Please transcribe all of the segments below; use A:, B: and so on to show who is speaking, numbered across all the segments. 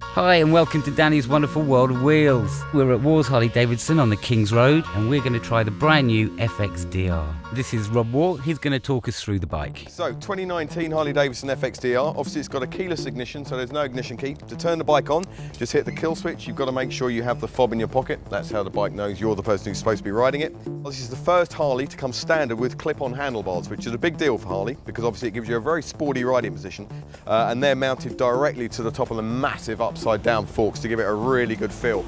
A: Hi and welcome to Danny's Wonderful World of Wheels. We're at Wars Harley Davidson on the King's Road and we're going to try the brand new FXDR. This is Rob Waugh, he's going to talk us through the bike.
B: So 2019 Harley Davidson FXDR, obviously it's got a keyless ignition so there's no ignition key. To turn the bike on, just hit the kill switch. You've got to make sure you have the fob in your pocket. That's how the bike knows you're the person who's supposed to be riding it. This is the first Harley to come standard with clip-on handlebars, which is a big deal for Harley because obviously it gives you a very sporty riding position and they're mounted directly to the top of the massive upside down forks to give it a really good feel.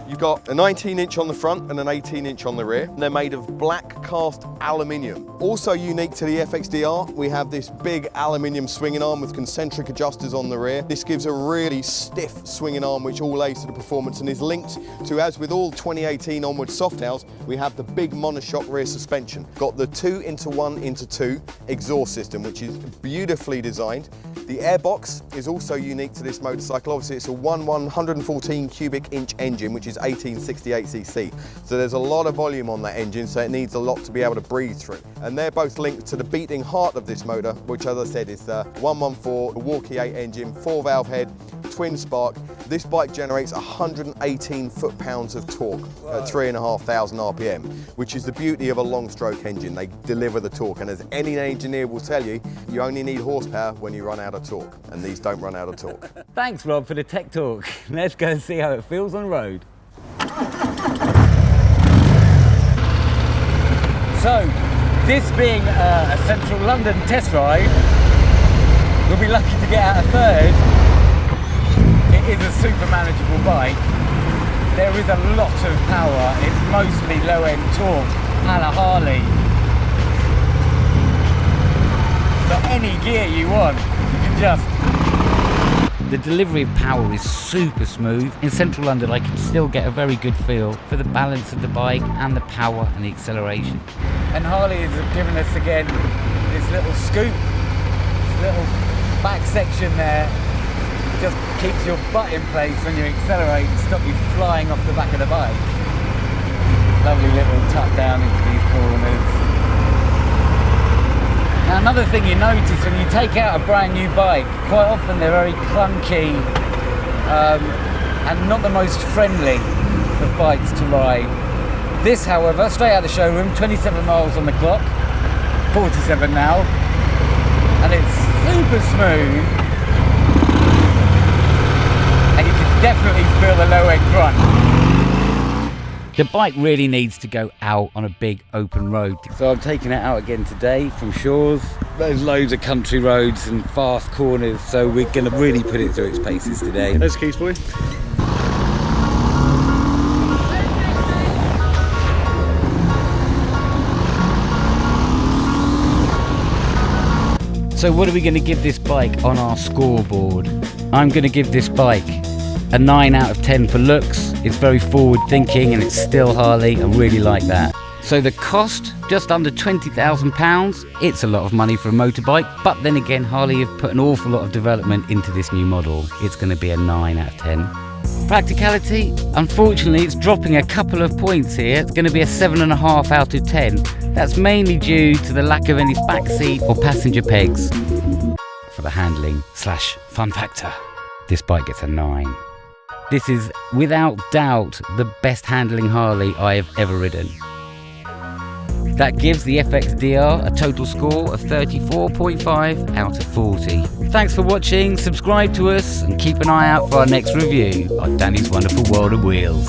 B: You've got a 19-inch on the front and an 18-inch on the rear. And they're made of black cast aluminium. Also unique to the FXDR, we have this big aluminium swinging arm with concentric adjusters on the rear. This gives a really stiff swinging arm which all aids to the performance and is linked to, as with all 2018 onward Softails, we have the big monoshock rear suspension. Got the 2-into-1-into-2 exhaust system which is beautifully designed. The airbox is also unique to this motorcycle. Obviously it's a 114 cubic inch engine which is 1868cc. So there's a lot of volume on that engine, so it needs a lot to be able to breathe through. And they're both linked to the beating heart of this motor, which as I said is the 114 Walkie 8 engine, 4-valve head, twin spark. This bike generates 118 foot-pounds of torque at 3,500 RPM, which is the beauty of a long stroke engine. They deliver the torque, and as any engineer will tell you, you only need horsepower when you run out of torque, and these don't run out of torque.
A: Thanks Rob for the tech talk. Let's go and see how it feels on the road. So, this being a central London test ride, we'll be lucky to get out a third. It is a super manageable bike. There is a lot of power. It's mostly low-end torque and a Harley. So any gear you want, you can just... The delivery of power is super smooth. In central London I can still get a very good feel for the balance of the bike and the power and the acceleration. And Harley has given us again this little scoop, this little back section there. Just keeps your butt in place when you accelerate and stop you flying off the back of the bike. Lovely little tuck down into these corners. Now another thing you notice when you take out a brand new bike, quite often they're very clunky and not the most friendly of bikes to ride. This however, straight out of the showroom, 27 miles on the clock, 47 now, and it's super smooth. And you can definitely feel the low end grunt. The bike really needs to go out on a big open road. So I'm taking it out again today from Shores. There's loads of country roads and fast corners, so we're going to really put it through its paces today.
B: There's the keys for you.
A: So what are we going to give this bike on our scoreboard? I'm going to give this bike a 9 out of 10 for looks. It's very forward thinking and it's still Harley. I really like that. So the cost, just under £20,000. It's a lot of money for a motorbike, but then again Harley have put an awful lot of development into this new model. It's going to be a 9 out of 10. Practicality, unfortunately it's dropping a couple of points here. It's going to be a 7.5 out of 10. That's mainly due to the lack of any backseat or passenger pegs. For the handling / fun factor, this bike gets a 9. This is without doubt the best handling Harley I have ever ridden. That gives the FXDR a total score of 34.5 out of 40. Thanks for watching, subscribe to us and keep an eye out for our next review on Danny's Wonderful World of Wheels.